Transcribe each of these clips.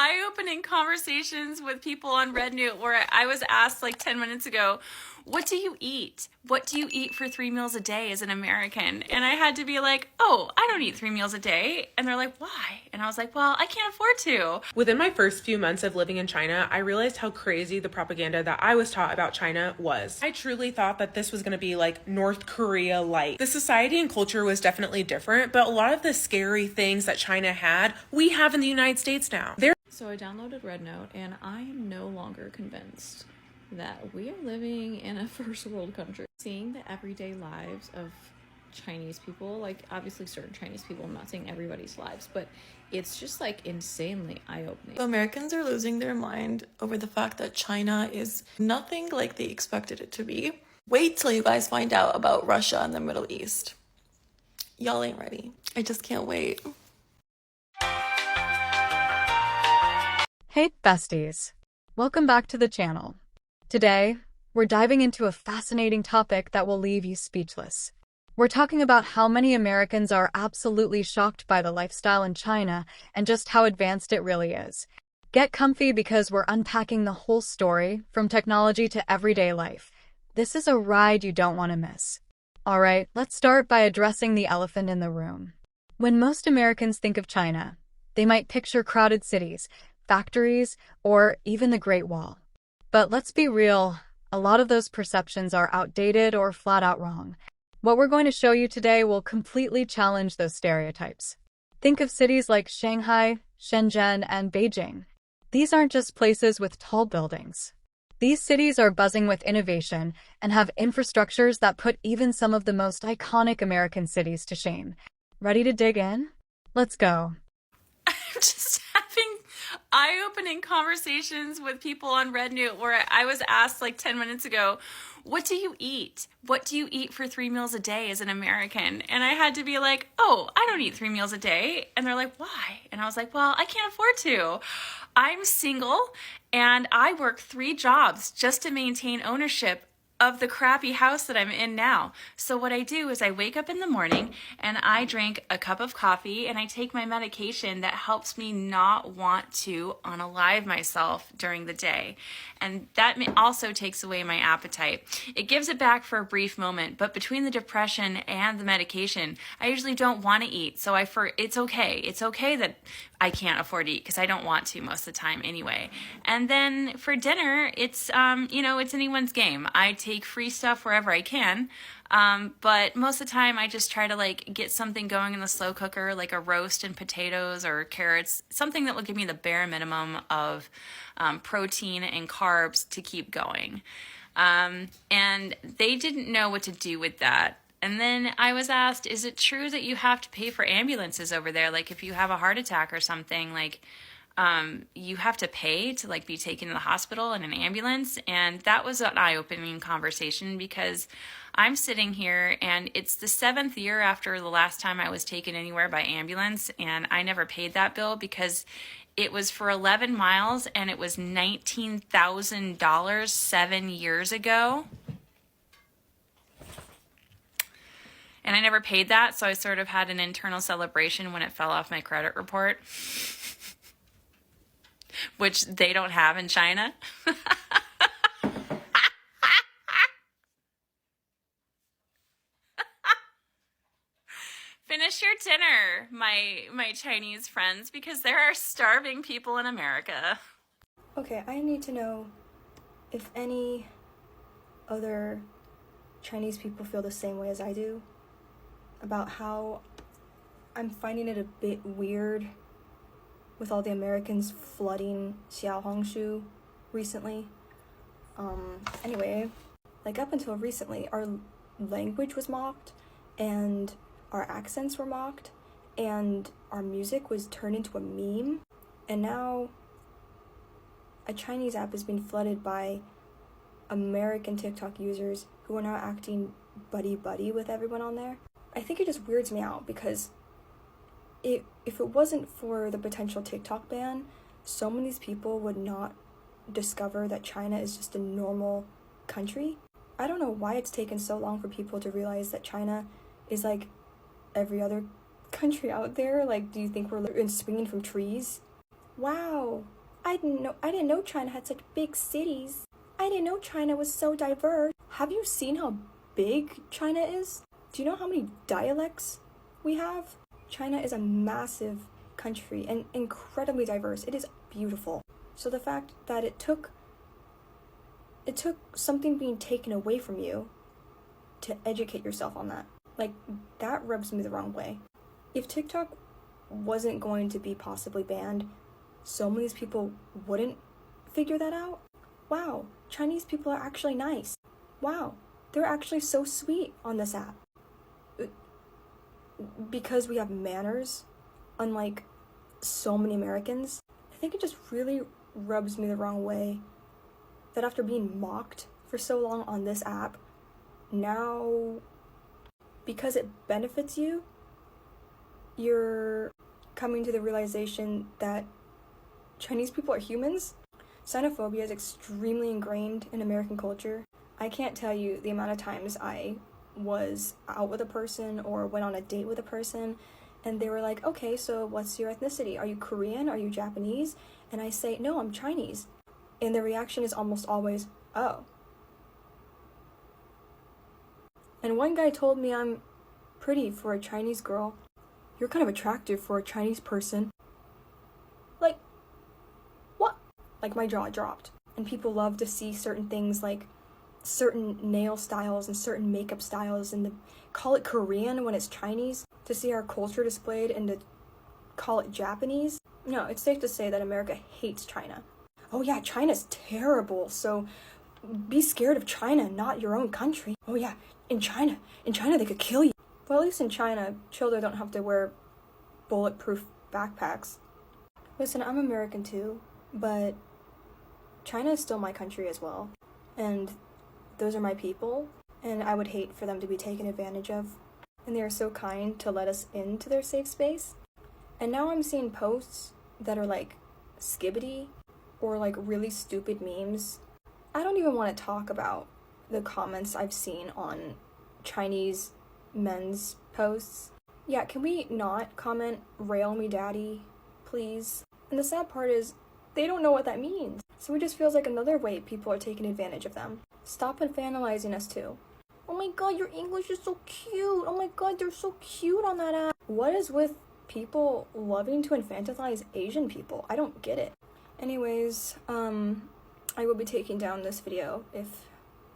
eye-opening conversations with people on Rednote where I was asked like 10 minutes ago, what do you eat? What do you eat for 3 meals a day as an American? And I had to be like, oh, I don't eat 3 meals a day. And they're like, why? And I was like, well, I can't afford to. Within my first few months of living in China, I realized how crazy the propaganda that I was taught about China was. I truly thought that this was going to be like North Korea light. The society and culture was definitely different, but a lot of the scary things that China had, we have in the United States now. So I downloaded Rednote, and I am no longer convinced that we are living in a first world country. Seeing the everyday lives of Chinese people, like obviously certain Chinese people, I'm not saying everybody's lives, but it's just like insanely eye-opening. Americans are losing their mind over the fact that China is nothing like they expected it to be. Wait till you guys find out about Russia and the Middle East. Y'all ain't ready. I just can't wait. Hey besties, welcome back to the channel. Today, we're diving into a fascinating topic that will leave you speechless. We're talking about how many Americans are absolutely shocked by the lifestyle in China and just how advanced it really is. Get comfy because we're unpacking the whole story, from technology to everyday life. This is a ride you don't want to miss. Alright, let's start by addressing the elephant in the room. When most Americans think of China, they might picture crowded cities, factories, or even the Great Wall. But let's be real, a lot of those perceptions are outdated or flat out wrong. What we're going to show you today will completely challenge those stereotypes. Think of cities like Shanghai, Shenzhen, and Beijing. These aren't just places with tall buildings. These cities are buzzing with innovation and have infrastructures that put even some of the most iconic American cities to shame. Ready to dig in? Let's go. I'm just having eye-opening conversations with people on Rednote where I was asked like 10 minutes ago, what do you eat? What do you eat for 3 meals a day as an American? And I had to be like, oh, I don't eat 3 meals a day. And they're like, why? And I was like, well, I can't afford to. I'm single and I work 3 jobs just to maintain ownership of the crappy house that I'm in now. So what I do is I wake up in the morning and I drink a cup of coffee and I take my medication that helps me not want to unalive myself during the day. And that also takes away my appetite. It gives it back for a brief moment, but between the depression and the medication, I usually don't want to eat. So it's okay. It's okay that I can't afford to eat because I don't want to most of the time anyway. And then for dinner, it's anyone's game. I take free stuff wherever I can. But most of the time I just try to like get something going in the slow cooker, like a roast and potatoes or carrots, something that will give me the bare minimum of protein and carbs to keep going. And they didn't know what to do with that. And then I was asked, is it true that you have to pay for ambulances over there? Like if you have a heart attack or something, like you have to pay to like be taken to the hospital in an ambulance. And that was an eye-opening conversation because I'm sitting here and it's the 7th year after the last time I was taken anywhere by ambulance, and I never paid that bill because it was for 11 miles and it was $19,000 7 years ago. And I never paid that, so I sort of had an internal celebration when it fell off my credit report, which they don't have in China. Finish your dinner, my Chinese friends, because there are starving people in America. Okay, I need to know if any other Chinese people feel the same way as I do about how I'm finding it a bit weird with all the Americans flooding Xiaohongshu recently. Anyway, like up until recently, our language was mocked and our accents were mocked and our music was turned into a meme, and now a Chinese app has been flooded by American TikTok users who are now acting buddy-buddy with everyone on there. I think it just weirds me out because if it wasn't for the potential TikTok ban, so many of these people would not discover that China is just a normal country. I don't know why it's taken so long for people to realize that China is like every other country out there. Like, do you think we're swinging from trees? Wow, I didn't know China had such big cities. I didn't know China was so diverse. Have you seen how big China is? Do you know how many dialects we have? China is a massive country and incredibly diverse. It is beautiful. So the fact that it took something being taken away from you to educate yourself on that, like, that rubs me the wrong way. If TikTok wasn't going to be possibly banned, so many people wouldn't figure that out. Wow, Chinese people are actually nice. Wow, they're actually so sweet on this app. Because we have manners, unlike so many Americans, I think it just really rubs me the wrong way that after being mocked for so long on this app, now, because it benefits you, you're coming to the realization that Chinese people are humans. Xenophobia is extremely ingrained in American culture. I can't tell you the amount of times I was out with a person or went on a date with a person and they were like, okay, so what's your ethnicity? Are you Korean? Are you Japanese? And I say, no, I'm Chinese. And the reaction is almost always, oh. And one guy told me I'm pretty for a Chinese girl. You're kind of attractive for a Chinese person. Like, what? Like, my jaw dropped. And people love to see certain things, like certain nail styles and certain makeup styles, and to call it Korean when it's Chinese, to see our culture displayed, and to call it Japanese. No, it's safe to say that America hates China. Oh yeah, China's terrible, so be scared of China, not your own country. Oh yeah, in China they could kill you. Well, at least in China, children don't have to wear bulletproof backpacks. Listen, I'm American too, but China is still my country as well. And those are my people, and I would hate for them to be taken advantage of. And they are so kind to let us into their safe space. And now I'm seeing posts that are like skibbity or like really stupid memes. I don't even want to talk about the comments I've seen on Chinese men's posts. Yeah, can we not comment "rail me daddy," please? And the sad part is, they don't know what that means. So it just feels like another way people are taking advantage of them. Stop infantilizing us too. Oh my god, your English is so cute. Oh my god, they're so cute on that app. What is with people loving to infantilize Asian people? I don't get it. Anyways, I will be taking down this video if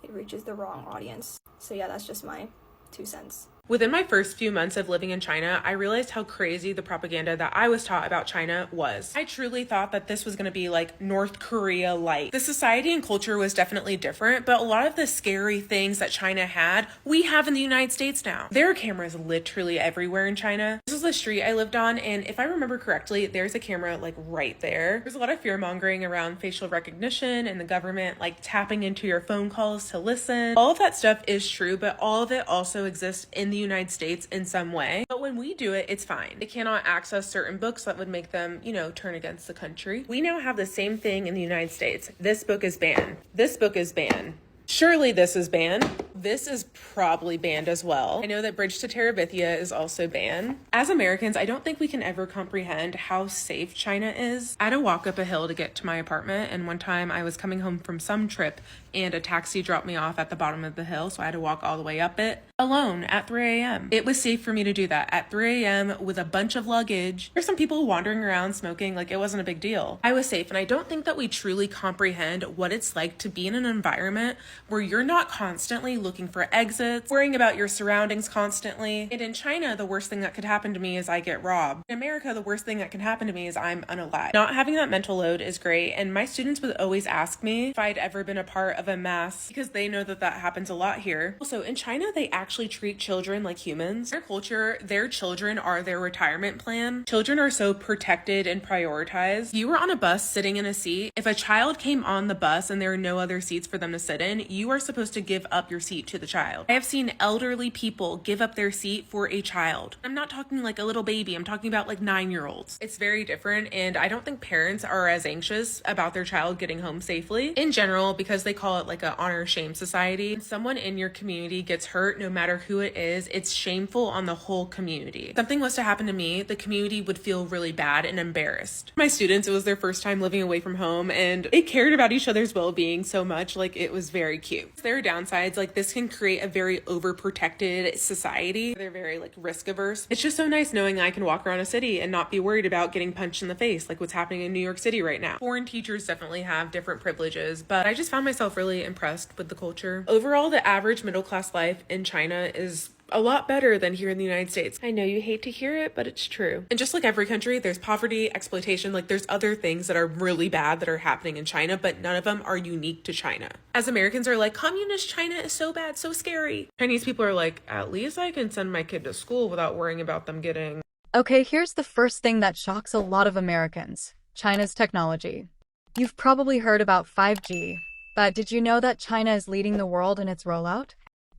it reaches the wrong audience. So yeah, that's just my 2 cents. Within my first few months of living in China, I realized how crazy the propaganda that I was taught about China was. I truly thought that this was going to be like North Korea light. The society and culture was definitely different, but a lot of the scary things that China had, we have in the United States now. There are cameras literally everywhere in China. This is the street I lived on, and if I remember correctly, there's a camera like right there. There's a lot of fear mongering around facial recognition and the government like tapping into your phone calls to listen. All of that stuff is true, but all of it also exists in the United States in some way. But when we do it, it's fine. They cannot access certain books that would make them, turn against the country. We now have the same thing in the United States. This book is banned. This book is banned. Surely this is banned. This is probably banned as well. I know that Bridge to Terabithia is also banned. As Americans, I don't think we can ever comprehend how safe China is. I had to walk up a hill to get to my apartment, and one time I was coming home from some trip and a taxi dropped me off at the bottom of the hill, so I had to walk all the way up it alone at 3 a.m. It was safe for me to do that at 3 a.m. with a bunch of luggage. There's some people wandering around smoking like it wasn't a big deal. I was safe, and I don't think that we truly comprehend what it's like to be in an environment where you're not constantly looking for exits, worrying about your surroundings constantly. And in China, the worst thing that could happen to me is I get robbed. In America, the worst thing that can happen to me is I'm unalive. Not having that mental load is great, and my students would always ask me if I'd ever been a part of a mass because they know that that happens a lot here. Also, in China, they actually treat children like humans. Their culture, their children are their retirement plan. Children are so protected and prioritized. You were on a bus sitting in a seat. If a child came on the bus and there are no other seats for them to sit in, you are supposed to give up your seat seat to the child. I have seen elderly people give up their seat for a child. I'm not talking like a little baby. I'm talking about like 9-year-olds. It's very different, and I don't think parents are as anxious about their child getting home safely in general because they call it like an honor shame society. When someone in your community gets hurt, no matter who it is, it's shameful on the whole community. If something was to happen to me, the community would feel really bad and embarrassed. My students, it was their first time living away from home, and they cared about each other's well-being so much. Like, it was very cute. There are downsides. Like, this can create a very overprotected society. They're very like risk averse. It's just so nice knowing I can walk around a city and not be worried about getting punched in the face like what's happening in New York City right now. Foreign teachers definitely have different privileges, but I just found myself really impressed with the culture. Overall, the average middle class life in China is a lot better than here in the United States. I know you hate to hear it, but it's true. And just like every country, there's poverty, exploitation, like there's other things that are really bad that are happening in China, but none of them are unique to China. As Americans are like, communist China is so bad, so scary. Chinese people are like, at least I can send my kid to school without worrying about them getting... Okay, here's the first thing that shocks a lot of Americans: China's technology. You've probably heard about 5G, but did you know that China is leading the world in its rollout?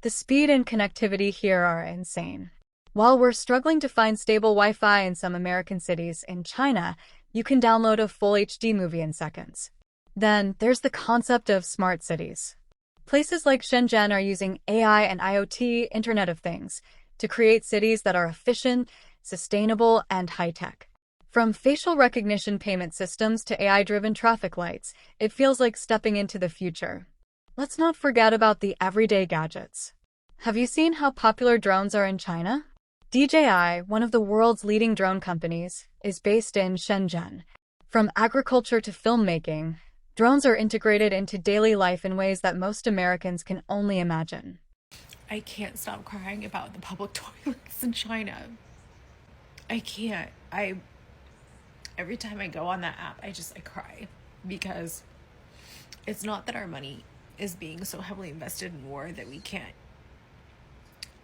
The speed and connectivity here are insane. While we're struggling to find stable Wi-Fi in some American cities, in China, you can download a full HD movie in seconds. Then, there's the concept of smart cities. Places like Shenzhen are using AI and IoT, Internet of Things, to create cities that are efficient, sustainable, and high-tech. From facial recognition payment systems to AI-driven traffic lights, it feels like stepping into the future. Let's not forget about the everyday gadgets. Have you seen how popular drones are in China? DJI, one of the world's leading drone companies, is based in Shenzhen. From agriculture to filmmaking, drones are integrated into daily life in ways that most Americans can only imagine. I can't stop crying about the public toilets in China. I can't. Every time I go on that app, I cry, because it's not that our money is being so heavily invested in war that we can't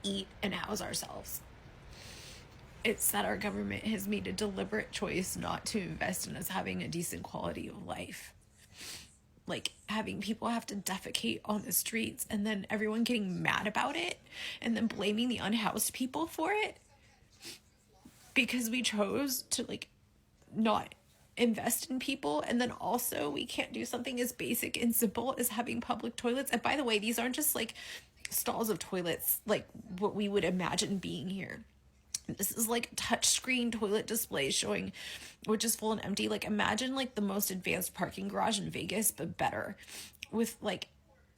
eat and house ourselves. It's that our government has made a deliberate choice not to invest in us having a decent quality of life. Like having people have to defecate on the streets and then everyone getting mad about it and then blaming the unhoused people for it because we chose to not invest in people. And then also we can't do something as basic and simple as having public toilets. And by the way, these aren't just like stalls of toilets like what we would imagine being here. This is like touchscreen toilet displays showing which is full and empty. Like imagine like the most advanced parking garage in Vegas, but better, with like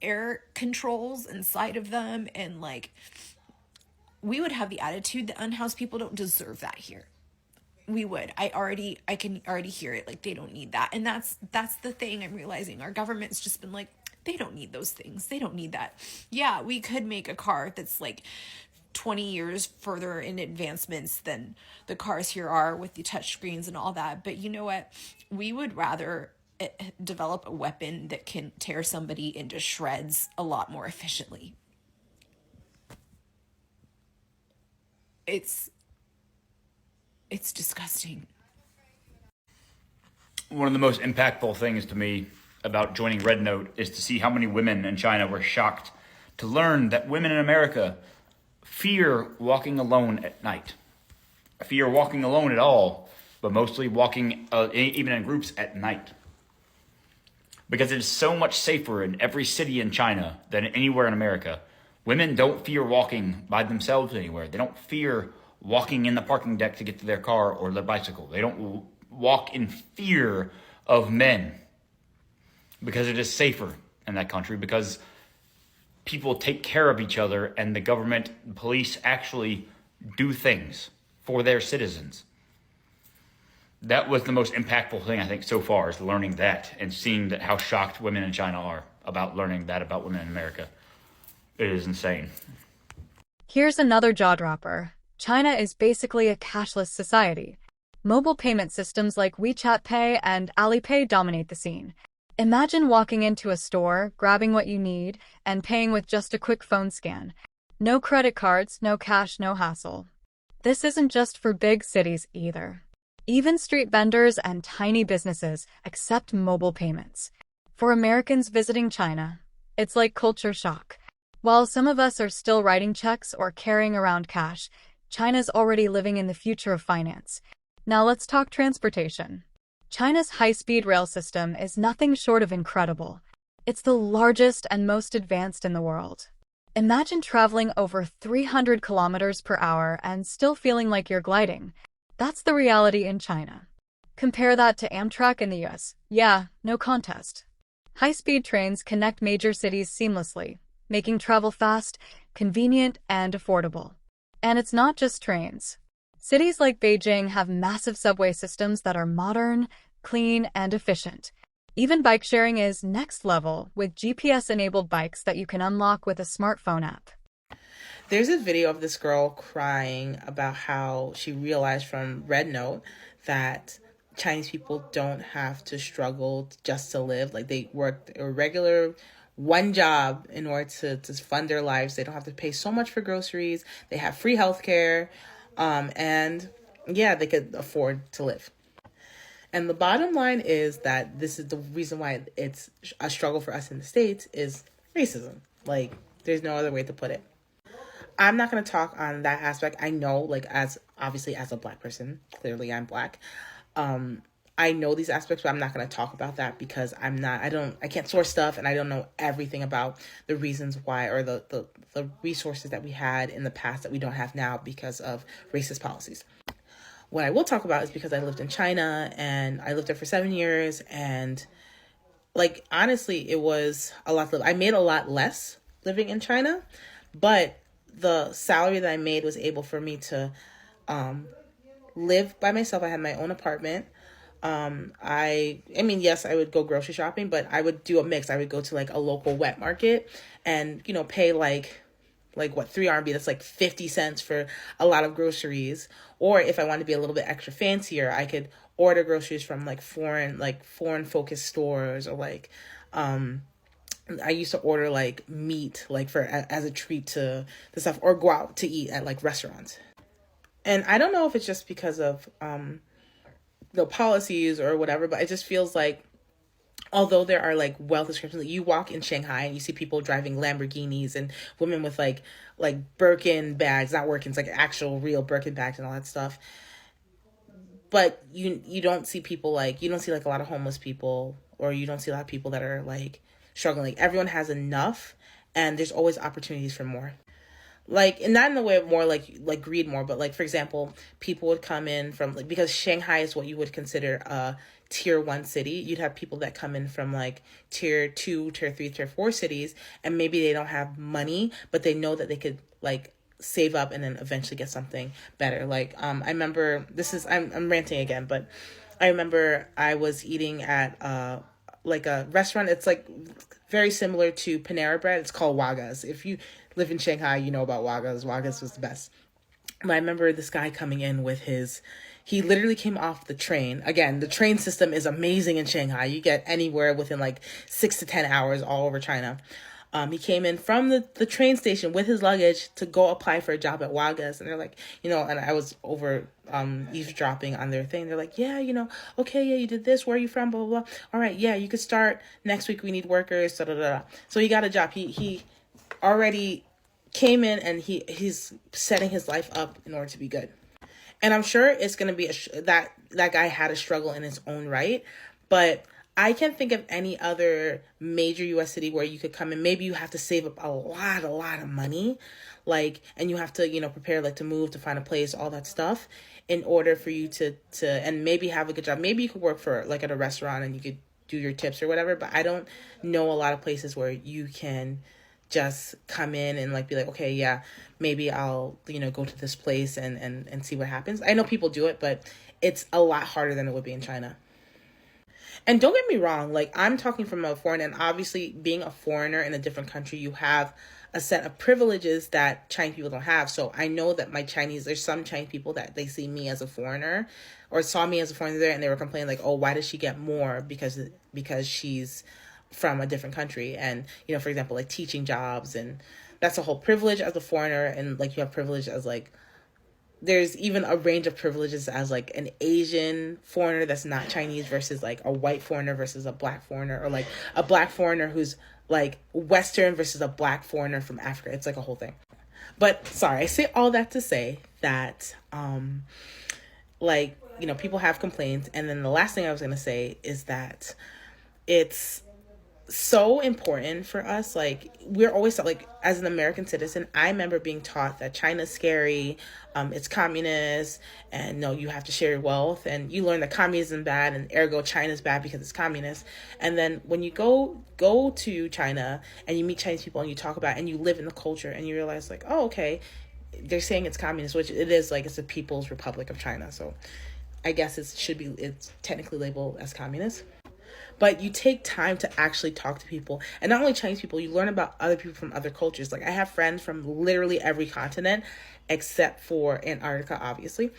air controls inside of them. And like we would have the attitude that unhoused people don't deserve that here. We would. I can already hear it. Like they don't need that. And that's the thing I'm realizing. Our government's just been like, they don't need those things. They don't need that. Yeah, we could make a car that's like 20 years further in advancements than the cars here are with the touch screens and all that. But you know what? We would rather develop a weapon that can tear somebody into shreds a lot more efficiently. It's disgusting. One of the most impactful things to me about joining Rednote is to see how many women in China were shocked to learn that women in America fear walking alone at night. Fear walking alone at all, but mostly walking even in groups at night. Because it is so much safer in every city in China than anywhere in America. Women don't fear walking by themselves anywhere. They don't fear walking in the parking deck to get to their car or their bicycle. They don't walk in fear of men because it is safer in that country, because people take care of each other and the government, the police actually do things for their citizens. That was the most impactful thing I think so far, is learning that and seeing that how shocked women in China are about learning that about women in America. It is insane. Here's another jaw-dropper. China is basically a cashless society. Mobile payment systems like WeChat Pay and Alipay dominate the scene. Imagine walking into a store, grabbing what you need, and paying with just a quick phone scan. No credit cards, no cash, no hassle. This isn't just for big cities either. Even street vendors and tiny businesses accept mobile payments. For Americans visiting China, it's like culture shock. While some of us are still writing checks or carrying around cash, China's already living in the future of finance. Now let's talk transportation. China's high-speed rail system is nothing short of incredible. It's the largest and most advanced in the world. Imagine traveling over 300 kilometers per hour and still feeling like you're gliding. That's the reality in China. Compare that to Amtrak in the US. Yeah, no contest. High-speed trains connect major cities seamlessly, making travel fast, convenient, and affordable. And it's not just trains. Cities like Beijing have massive subway systems that are modern, clean, and efficient. Even bike sharing is next level with GPS-enabled bikes that you can unlock with a smartphone app. There's a video of this girl crying about how she realized from Rednote that Chinese people don't have to struggle just to live. Like, they work a regular one job in order to fund their lives. They don't have to pay so much for groceries. They have free healthcare. And yeah, they could afford to live. And the bottom line is that this is the reason why it's a struggle for us in the States is racism. Like, there's no other way to put it. I'm not going to talk on that aspect. I know, like, as a Black person, clearly I'm Black. I know these aspects, but I'm not going to talk about that because I can't source stuff, and I don't know everything about the reasons why, or the resources that we had in the past that we don't have now because of racist policies. What I will talk about is because I lived in China, and I lived there for 7 years, and, like, honestly, it was a lot. I made a lot less living in China, but the salary that I made was able for me to live by myself. I had my own apartment. Yes, I would go grocery shopping, but I would do a mix. I would go to, like, a local wet market and, pay like what, 3 RMB, that's like 50 cents for a lot of groceries. Or if I wanted to be a little bit extra fancier, I could order groceries from foreign focused stores, or I used to order like meat, as a treat to the stuff, or go out to eat at like restaurants. And I don't know if it's just because of the policies or whatever, but it just feels like, although there are like wealth descriptions, you walk in Shanghai and you see people driving Lamborghinis and women with like Birkin bags, not Workins, like actual real Birkin bags and all that stuff. But you don't see people you don't see like a lot of homeless people, or you don't see a lot of people that are like struggling. Like, everyone has enough, and there's always opportunities for more. And not in the way of more like greed more, but like, for example, people would come in from because Shanghai is what you would consider a tier 1 city. You'd have people that come in from like tier 2, tier 3, tier 4 cities, and maybe they don't have money, but they know that they could like save up and then eventually get something better. I remember, I'm ranting again, but I remember I was eating at a restaurant. It's like very similar to Panera Bread. It's called Waga's. If you live in Shanghai, you know about Waga's. Waga's was the best. But I remember this guy coming in with he literally came off the train. Again, the train system is amazing in Shanghai. You get anywhere within like 6 to 10 hours all over China. He came in from the train station with his luggage to go apply for a job at Waga's. And they're like, and I was over eavesdropping on their thing. They're like, yeah, okay, yeah, you did this. Where are you from? Blah, blah, blah. All right, yeah, you could start next week. We need workers. Da, da, da. So he got a job. He already came in, and he's setting his life up in order to be good. And I'm sure it's going to be that guy had a struggle in his own right, but I can't think of any other major U.S. city where you could come in. Maybe you have to save up a lot of money, and you have to, prepare to move, to find a place, all that stuff, in order for you to and maybe have a good job. Maybe you could work for at a restaurant and you could do your tips or whatever. But I don't know a lot of places where you can just come in and be like, okay, yeah, maybe I'll, go to this place and see what happens. I know people do it, but it's a lot harder than it would be in China. And don't get me wrong, I'm talking from a foreigner, and obviously being a foreigner in a different country, you have a set of privileges that Chinese people don't have. So I know that there's some Chinese people that they see me as a foreigner, or saw me as a foreigner there, and they were complaining oh, why does she get more because she's from a different country? And, for example, teaching jobs, and that's a whole privilege as a foreigner, and you have privilege as there's even a range of privileges as like an Asian foreigner that's not Chinese versus like a white foreigner versus a black foreigner, or like a black foreigner who's like Western versus a black foreigner from Africa. It's like a whole thing. But sorry, I say all that to say that like, you know, people have complaints. And then the last thing I was going to say is that it's so important for us. Like, we're always taught, like, as an American citizen, I remember being taught that China's scary, it's communist, and no, you have to share your wealth, and you learn that communism is bad, and ergo China's bad because it's communist. And then when you go to China and you meet Chinese people and you talk about it and you live in the culture and you realize, like, oh, okay, they're saying it's communist, which it is. Like, it's the People's Republic of China, so I guess it's technically labeled as communist. But you take time to actually talk to people, and not only Chinese people, you learn about other people from other cultures. Like, I have friends from literally every continent except for Antarctica, obviously,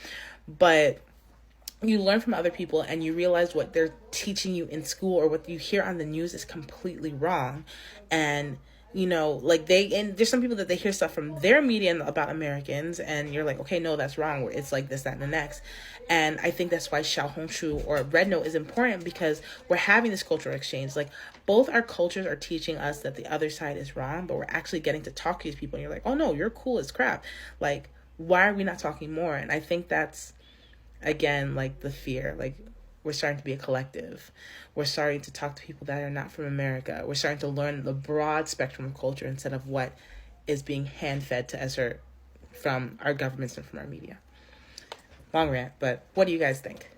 but you learn from other people and you realize what they're teaching you in school or what you hear on the news is completely wrong. And you know, like, and there's some people that they hear stuff from their media about Americans, and you're like, okay, no, that's wrong. It's like this, that, and the next. And I think that's why Xiaohongshu or Rednote is important, because we're having this cultural exchange. Like, both our cultures are teaching us that the other side is wrong, but we're actually getting to talk to these people, and you're like, oh no, you're cool as crap. Like, why are we not talking more? And I think that's, again, like, the fear. Like, we're starting to be a collective. We're starting to talk to people that are not from America. We're starting to learn the broad spectrum of culture instead of what is being hand-fed to us or from our governments and from our media. Long rant, but what do you guys think?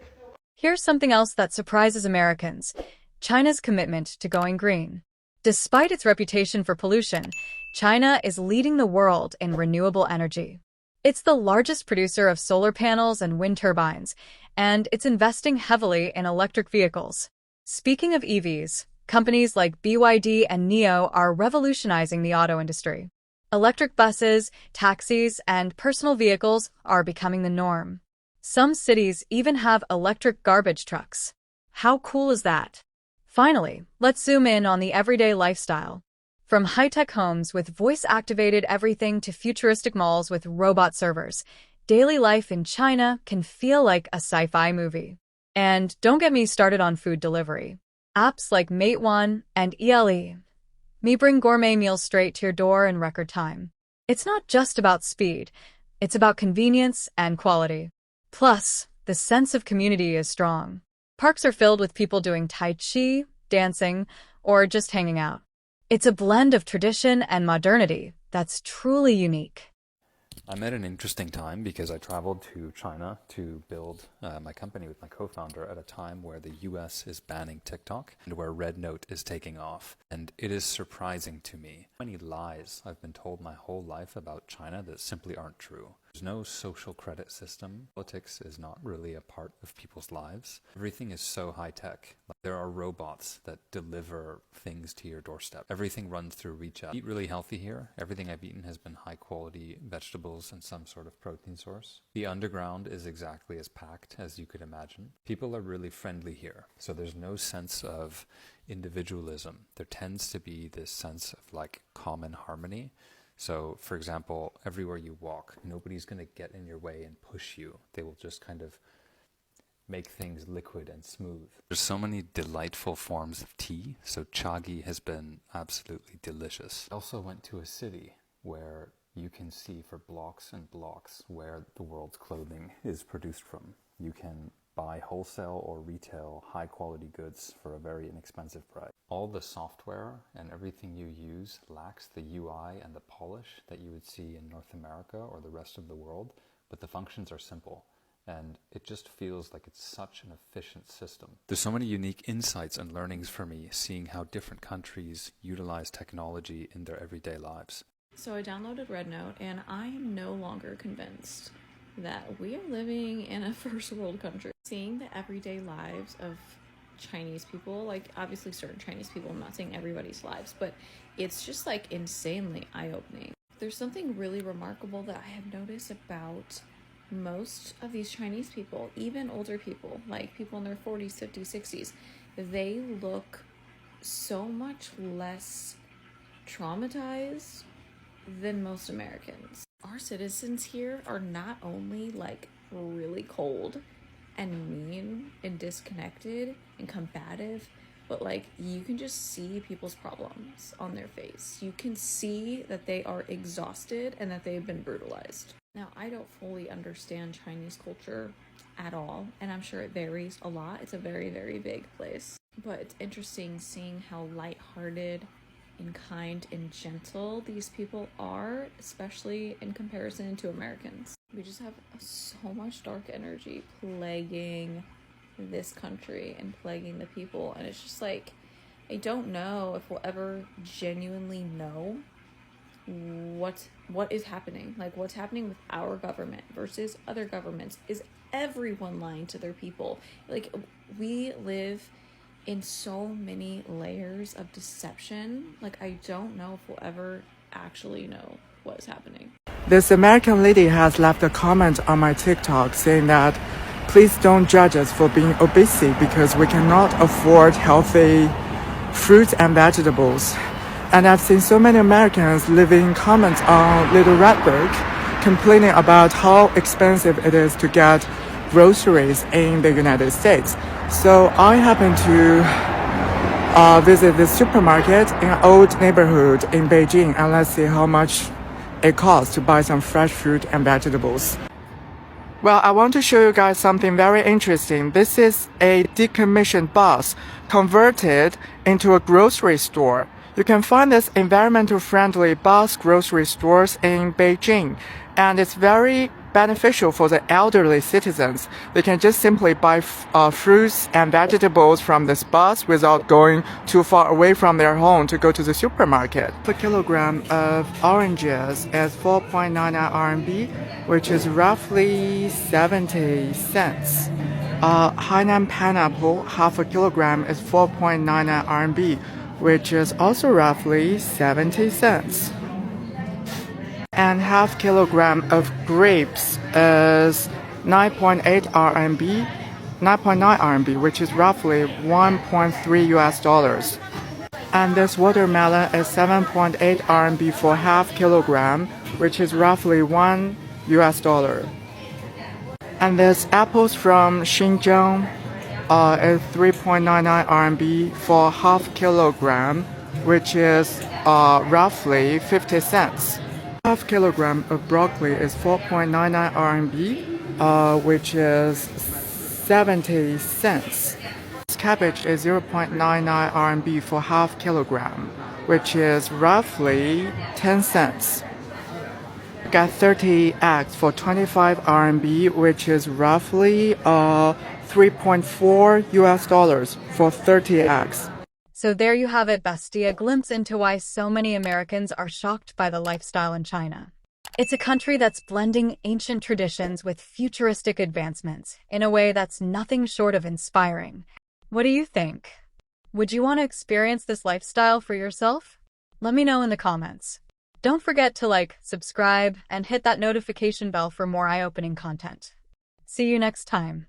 Here's something else that surprises Americans: China's commitment to going green. Despite its reputation for pollution, China is leading the world in renewable energy. It's the largest producer of solar panels and wind turbines, and it's investing heavily in electric vehicles. Speaking of EVs, companies like BYD and NIO are revolutionizing the auto industry. Electric buses, taxis, and personal vehicles are becoming the norm. Some cities even have electric garbage trucks. How cool is that? Finally, let's zoom in on the everyday lifestyle. From high-tech homes with voice-activated everything to futuristic malls with robot servers, daily life in China can feel like a sci-fi movie. And don't get me started on food delivery. Apps like Meituan and ELE bring gourmet meals straight to your door in record time. It's not just about speed, it's about convenience and quality. Plus, the sense of community is strong. Parks are filled with people doing Tai Chi, dancing, or just hanging out. It's a blend of tradition and modernity that's truly unique. I'm at an interesting time because I traveled to China to build my company with my co-founder at a time where the US is banning TikTok and where Rednote is taking off. And it is surprising to me how many lies I've been told my whole life about China that simply aren't true. There's no social credit system. Politics is not really a part of people's lives. Everything is so high-tech. There are robots that deliver things to your doorstep. Everything runs through WeChat. I eat really healthy here. Everything I've eaten has been high-quality vegetables and some sort of protein source. The underground is exactly as packed as you could imagine. People are really friendly here. So there's no sense of individualism. There tends to be this sense of like common harmony. So, for example, everywhere you walk, nobody's going to get in your way and push you. They will just kind of make things liquid and smooth. There's so many delightful forms of tea, so chagi has been absolutely delicious. I also went to a city where you can see for blocks and blocks where the world's clothing is produced from. You can buy wholesale or retail high-quality goods for a very inexpensive price. All the software and everything you use lacks the UI and the polish that you would see in North America or the rest of the world, but the functions are simple. And it just feels like it's such an efficient system. There's so many unique insights and learnings for me seeing how different countries utilize technology in their everyday lives. So I downloaded Rednote, and I am no longer convinced that we are living in a first world country. Seeing the everyday lives of Chinese people, like obviously certain Chinese people, I'm not saying everybody's lives, but it's just like insanely eye-opening. There's something really remarkable that I have noticed about most of these Chinese people, even older people, like people in their 40s, 50s, 60s, they look so much less traumatized than most Americans. our citizens here are not only like really cold and mean and disconnected and combative, but like you can just see people's problems on their face. You can see that they are exhausted and that they've been brutalized. Now, I don't fully understand Chinese culture at all, and I'm sure it varies a lot. It's a very, very big place. But it's interesting seeing how lighthearted and kind and gentle these people are, especially in comparison to Americans. We just have so much dark energy plaguing this country and plaguing the people, and it's just like, I don't know if we'll ever genuinely know what is happening. Like, what's happening with our government versus other governments. Is everyone lying to their people? Like, we live in so many layers of deception. Like, I don't know if we'll ever actually know what is happening. This American lady has left a comment on my TikTok saying that please don't judge us for being obese because we cannot afford healthy fruits and vegetables. And I've seen so many Americans leaving comments on Little Red Book complaining about how expensive it is to get groceries in the United States. So I happened to visit the supermarket in an old neighborhood in Beijing, and let's see how much it costs to buy some fresh fruit and vegetables. Well, I want to show you guys something very interesting. This is a decommissioned bus converted into a grocery store. You can find this environmental friendly bus grocery stores in Beijing, and it's very beneficial for the elderly citizens. They can just simply buy fruits and vegetables from this bus without going too far away from their home to go to the supermarket. Per kilogram of oranges is 4.99 RMB, which is roughly 70 cents. Hainan pineapple, half a kilogram, is 4.99 RMB, which is also roughly 70 cents. And half kilogram of grapes is 9.8 RMB, 9.9 RMB, which is roughly 1.3 US dollars. And this watermelon is 7.8 RMB for half kilogram, which is roughly 1 US dollar. And this apples from Xinjiang is 3.99 RMB for half kilogram, which is roughly 50 cents. Half kilogram of broccoli is 4.99 RMB, which is 70 cents. Cabbage is 0.99 RMB for half kilogram, which is roughly 10 cents. Got 30 eggs for 25 RMB, which is roughly 3.4 US dollars for 30 eggs. So there you have it, bestie, a glimpse into why so many Americans are shocked by the lifestyle in China. It's a country that's blending ancient traditions with futuristic advancements in a way that's nothing short of inspiring. What do you think? Would you want to experience this lifestyle for yourself? Let me know in the comments. Don't forget to like, subscribe, and hit that notification bell for more eye-opening content. See you next time.